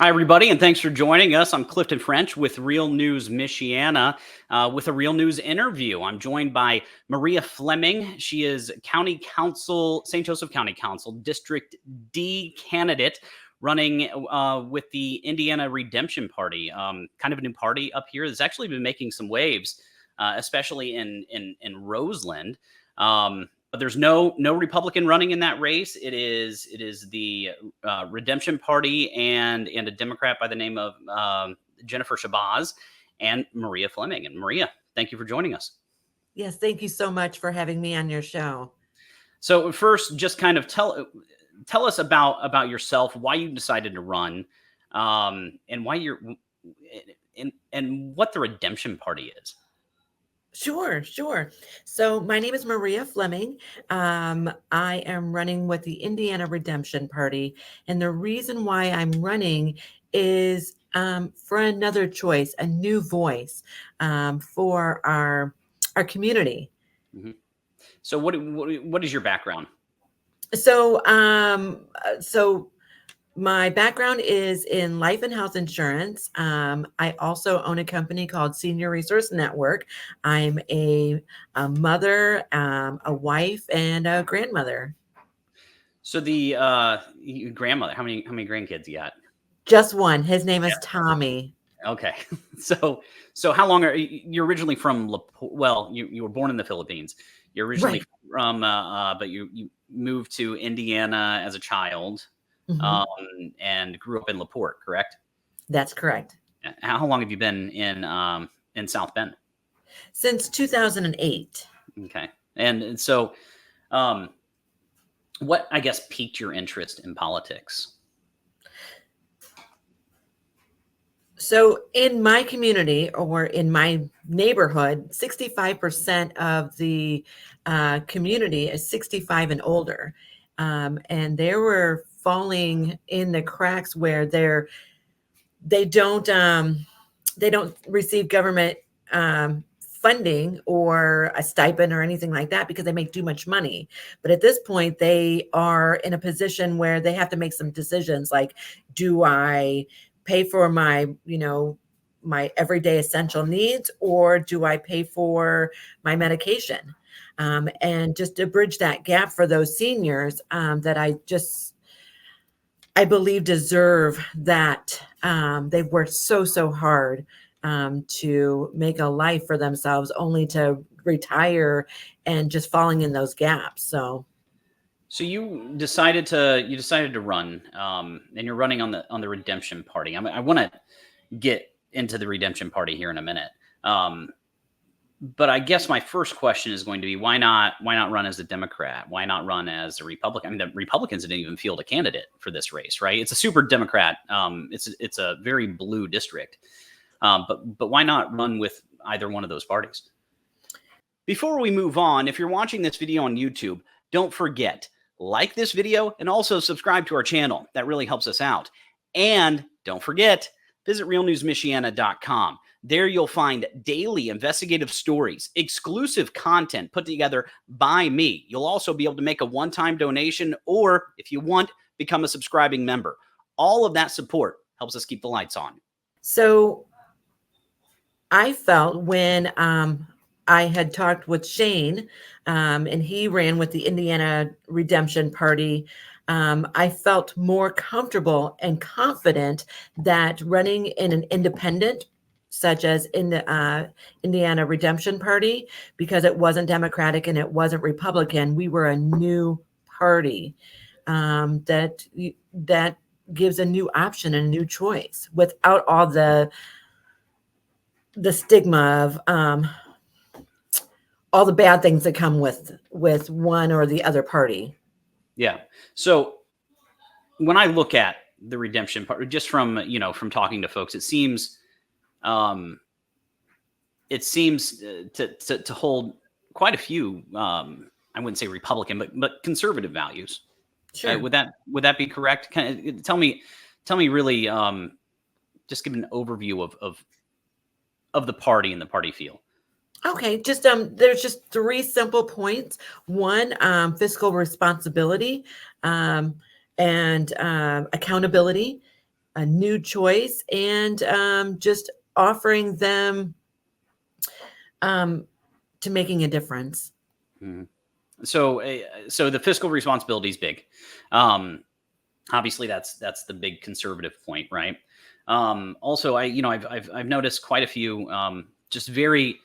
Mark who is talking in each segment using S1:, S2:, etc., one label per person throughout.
S1: Hi, everybody, and thanks for joining us. I'm Clifton French with Real News Michiana with a Real News interview. I'm joined by Maria Fleming. She is County Council, St. Joseph County Council, District D candidate running with the Indiana Redemption Party, kind of a new party up here that's actually been making some waves, especially in Roseland. But there's no Republican running in that race. It is the Redemption Party and a Democrat by the name of Jennifer Shabazz and Maria Fleming. And Maria, thank you for joining us.
S2: Yes, thank you so much for having me on your show.
S1: So first, just kind of tell us about yourself, why you decided to run, and why you're and what the Redemption Party is.
S2: Sure. So my name is Maria Fleming. I am running with the Indiana Redemption Party. And the reason why I'm running is for another choice, a new voice for our community.
S1: Mm-hmm. So what is your background?
S2: So my background is in life and health insurance. I also own a company called Senior Resource Network. I'm a mother, a wife, and a grandmother.
S1: So the grandmother, how many grandkids you got?
S2: Just one. His name is Tommy.
S1: Okay. So how long are you originally from? Well, you were born in the Philippines. You're originally from, but you moved to Indiana as a child. And grew up in LaPorte, correct?
S2: That's correct.
S1: How long have you been in South Bend?
S2: Since 2008.
S1: Okay. And so what, I guess, piqued your interest in politics?
S2: So in my community or in my neighborhood, 65% of the community is 65 and older. And they were falling in the cracks where they don't receive government funding or a stipend or anything like that because they make too much money. But at this point, they are in a position where they have to make some decisions like, do I pay for my everyday essential needs, or do I pay for my medication? And just to bridge that gap for those seniors that I believe deserve that. They've worked so hard to make a life for themselves, only to retire and just falling in those gaps. So
S1: you decided to run, and you're running on the Redemption Party. I want to get into the Redemption Party here in a minute. But I guess my first question is going to be, why not run as a Democrat? Why not run as a Republican? I mean, the Republicans didn't even field a candidate for this race, right? It's a super Democrat. It's a very blue district. But why not run with either one of those parties? Before we move on, if you're watching this video on YouTube, don't forget, like this video and also subscribe to our channel. That really helps us out. And don't forget, visit realnewsmichiana.com. There you'll find daily investigative stories, exclusive content put together by me. You'll also be able to make a one-time donation, or if you want, become a subscribing member. All of that support helps us keep the lights on.
S2: So I felt when I had talked with Shane and he ran with the Indiana Redemption Party, I felt more comfortable and confident that running in an independent, such as in the Indiana Redemption Party, because it wasn't Democratic and it wasn't Republican, we were a new party that gives a new option and a new choice without all the stigma of all the bad things that come with one or the other party.
S1: Yeah. So when I look at the Redemption Party, just from talking to folks, it seems to hold quite a few, I wouldn't say Republican, but conservative values.
S2: Sure.
S1: Would that be correct? Tell me really, just give an overview of the party and the party feel.
S2: Okay, just there's just 3 simple points. One, fiscal responsibility and accountability. a new choice, and just offering them to making a difference.
S1: Mhm. So the fiscal responsibility is big. Obviously, that's the big conservative point, right? Also, I've noticed quite a few just very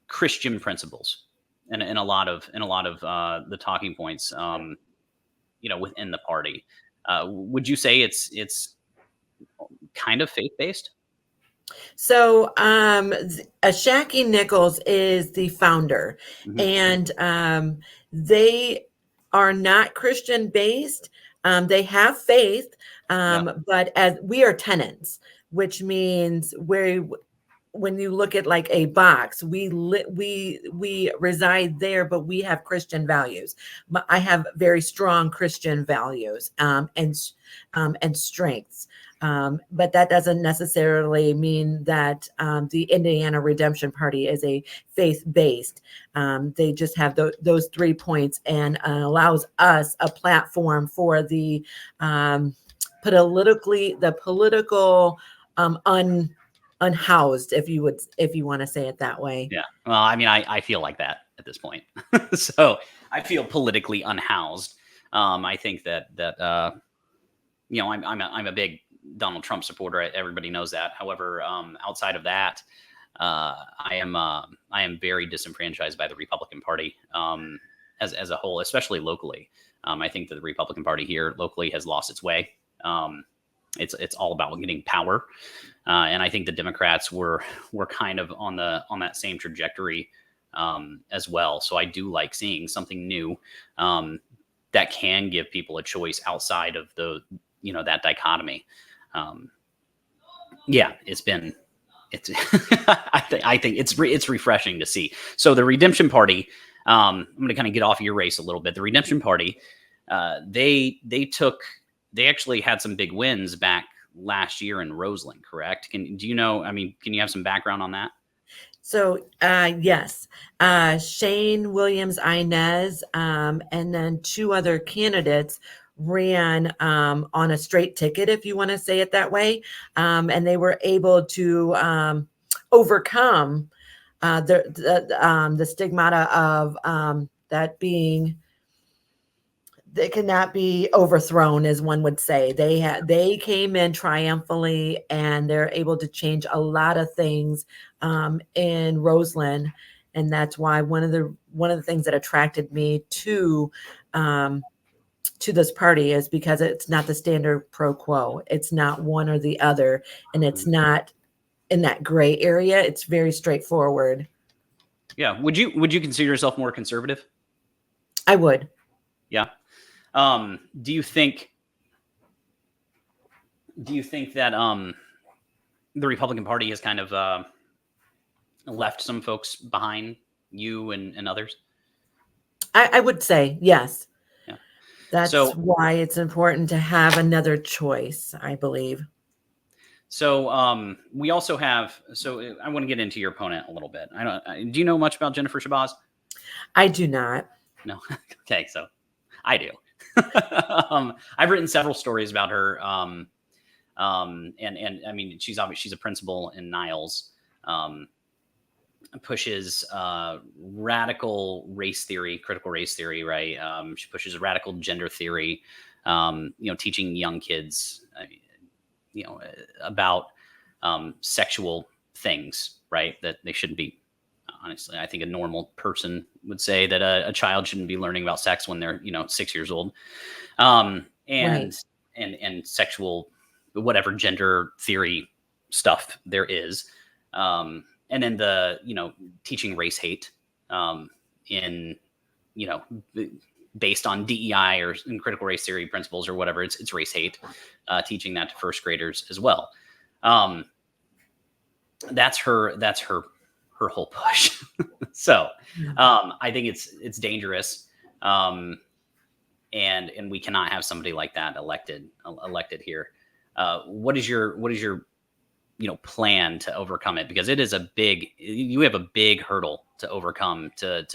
S1: Christian principles in a lot of the talking points, within the party. Would you say it's kind of faith based?
S2: So, Shaki Nichols is the founder,
S1: Hmm.
S2: and they are not Christian based. They have faith,
S1: Yeah.
S2: but as we are tenants, which means when you look at like a box, we reside there, but we have Christian values. I have very strong Christian values, and strengths. But that doesn't necessarily mean that the Indiana Redemption Party is a faith-based. They just have those 3 points, and allows us a platform for the political unhoused, if you want to say it that way.
S1: Yeah. Well, I mean, I feel like that at this point. So I feel politically unhoused. I think that I'm a big Donald Trump supporter. Everybody knows that. However, outside of that, I am very disenfranchised by the Republican Party, as a whole, especially locally. I think that the Republican Party here locally has lost its way. It's all about getting power, and I think the Democrats were kind of on that same trajectory, as well. So I do like seeing something new, that can give people a choice outside of that dichotomy. Yeah, it's I think it's refreshing to see. So the Redemption Party, I'm going to kind of get off your race a little bit. The Redemption Party, they actually had some big wins back last year in Roseland, correct? Can you have some background on that?
S2: So, yes, Shane Williams Inez, and then 2 other candidates ran on a straight ticket, if you want to say it that way, and they were able to overcome the stigmata of that being, they cannot be overthrown, as one would say. They came in triumphantly, and they're able to change a lot of things in Roseland, and that's why one of the things that attracted me to this party is because it's not the standard pro quo. It's not one or the other, and it's not in that gray area. It's very straightforward.
S1: Yeah. Would you consider yourself more conservative?
S2: I would.
S1: Yeah. Do you think that the Republican Party has kind of left some folks behind, you and others?
S2: I would say yes.
S1: Yeah.
S2: That's
S1: So
S2: why it's important to have another choice, I believe.
S1: we also have. So I want to get into your opponent a little bit. Do you know much about Jennifer Shabazz?
S2: I do not.
S1: No. Okay, so I do. I've written several stories about her. And I mean, she's a principal in Niles. Pushes radical race theory, critical race theory, right? She pushes radical gender theory, teaching young kids, about sexual things, right? That they shouldn't be. Honestly, I think a normal person would say that a child shouldn't be learning about sex when they're 6 years old, and
S2: Right.
S1: and sexual, whatever gender theory stuff there is. And then teaching race hate, in, based on DEI or in critical race theory principles or whatever, it's race hate, teaching that to first graders as well. That's her whole push. So, I think it's dangerous. And we cannot have somebody like that elected here. What is your plan to overcome it? Because you have a big hurdle to overcome to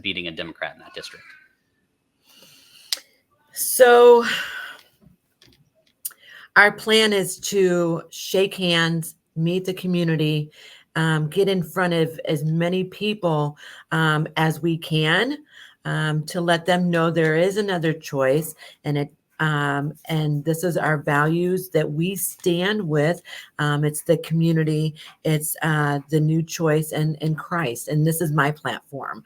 S1: beating a Democrat in that district.
S2: So Our plan is to shake hands, meet the community, get in front of as many people as we can, to let them know there is another choice, and this is our values that we stand with. It's the community, it's the new choice in Christ, and this is my platform.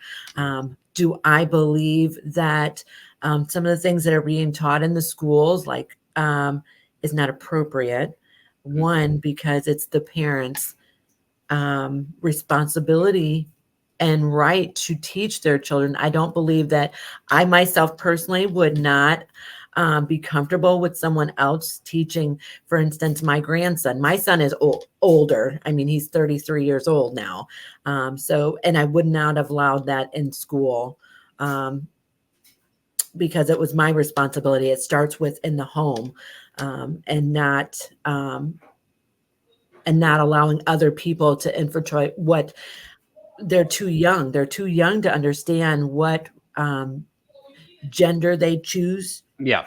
S2: Do I believe that some of the things that are being taught in the schools, like is not appropriate? One, because it's the parents' responsibility and right to teach their children. I don't believe that I myself personally would not be comfortable with someone else teaching, for instance, my grandson. My son is older. I mean, he's 33 years old now. And I would not have allowed that in school. Because it was my responsibility. It starts within the home, and not allowing other people to infiltrate what they're too young. They're too young to understand what gender they choose.
S1: Yeah.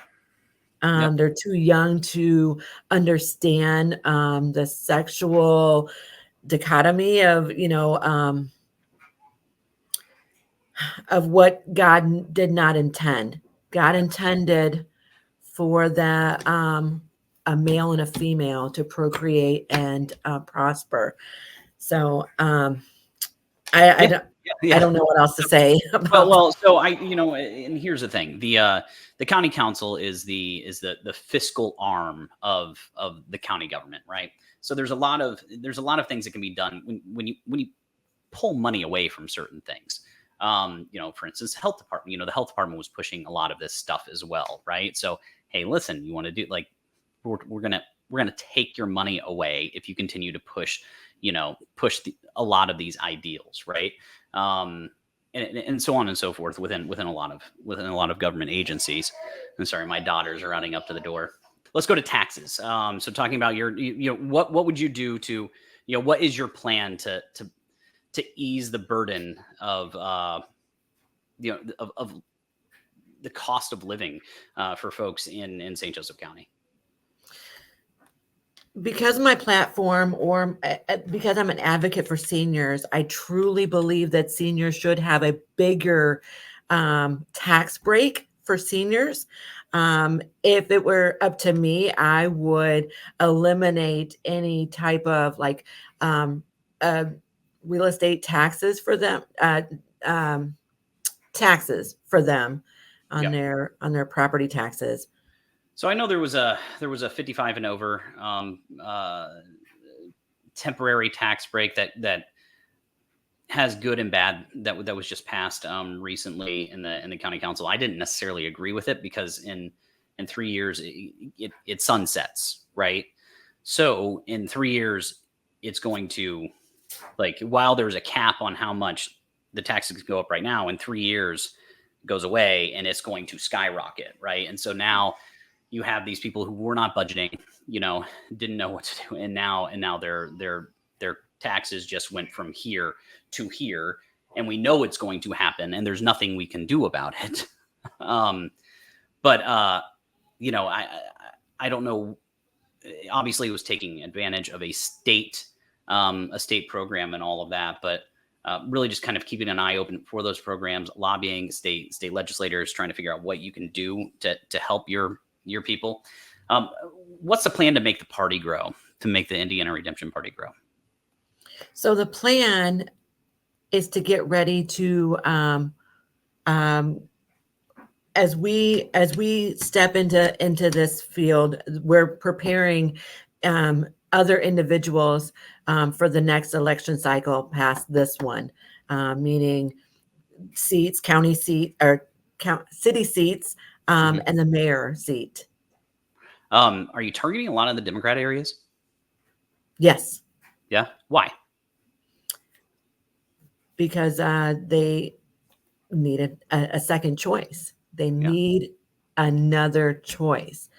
S1: Yep.
S2: They're too young to understand the sexual dichotomy of, of what God did not intend. God intended for a male and a female to procreate and prosper. So I don't know what else to say about
S1: well, so and here's the thing: the county council is the fiscal arm of the county government, right? So there's a lot of things that can be done when you pull money away from certain things. For instance, health department. The health department was pushing a lot of this stuff as well, right? So hey, listen, you want to do we're gonna take your money away if you continue to push a lot of these ideals, right? And so on and so forth within a lot of government agencies. I'm sorry, my daughters are running up to the door. Let's go to taxes. So talking about what would you do to, what is your plan to ease the burden of of the cost of living for folks in St. Joseph County?
S2: Because of my platform, or because I'm an advocate for seniors, I truly believe that seniors should have a bigger tax break for seniors. If it were up to me, I would eliminate any type of real estate taxes for them, taxes for them on their property taxes.
S1: So I know there was a 55 and over temporary tax break that has good and bad that was just passed recently in the county council. I didn't necessarily agree with it because in 3 years it sunsets, right? So in 3 years it's going to, while there's a cap on how much the taxes go up right now, in 3 years it goes away and it's going to skyrocket, right? And so now you have these people who were not budgeting, didn't know what to do, and now their taxes just went from here to here, and we know it's going to happen, and there's nothing we can do about it. But I don't know. Obviously, it was taking advantage of a state program and all of that, but really just kind of keeping an eye open for those programs, lobbying state legislators, trying to figure out what you can do to help your people. What's the plan to make the party grow, to make the Indiana Redemption Party grow?
S2: So the plan is to get ready to, as we step into this field, we're preparing other individuals for the next election cycle past this one, meaning seats, county seat or city seats, and the mayor seat.
S1: Are you targeting a lot of the Democrat areas?
S2: Yes.
S1: Yeah. Why?
S2: Because they need a second choice. They need another choice.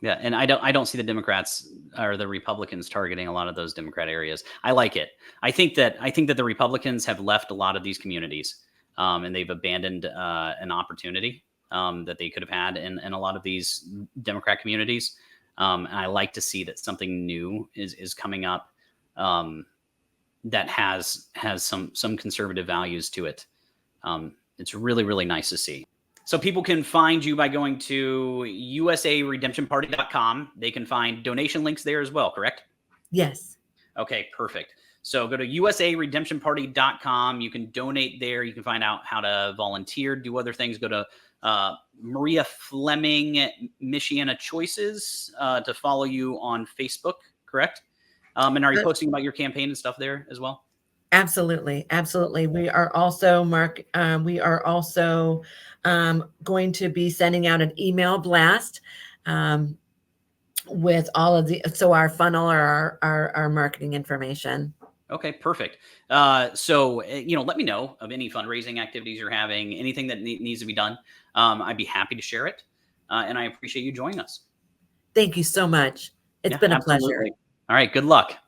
S1: Yeah, and I don't see the Democrats or the Republicans targeting a lot of those Democrat areas. I like it. I think that the Republicans have left a lot of these communities, and they've abandoned an opportunity that they could have had in a lot of these Democrat communities. And I like to see that something new is coming up that has some conservative values to it. It's really, really nice to see. So people can find you by going to usaredemptionparty.com. They can find donation links there as well, correct?
S2: Yes.
S1: Okay, perfect. So go to usaredemptionparty.com. You can donate there. You can find out how to volunteer, do other things. Go to Maria Fleming, Michiana Choices to follow you on Facebook, correct? And are you posting about your campaign and stuff there as well?
S2: Absolutely. Absolutely. We are also, Mark, going to be sending out an email blast with all of our funnel or our marketing information.
S1: Okay, perfect. So, let me know of any fundraising activities you're having, anything that needs to be done. I'd be happy to share it. And I appreciate you joining us.
S2: Thank you so much. It's been a pleasure.
S1: All right. Good luck.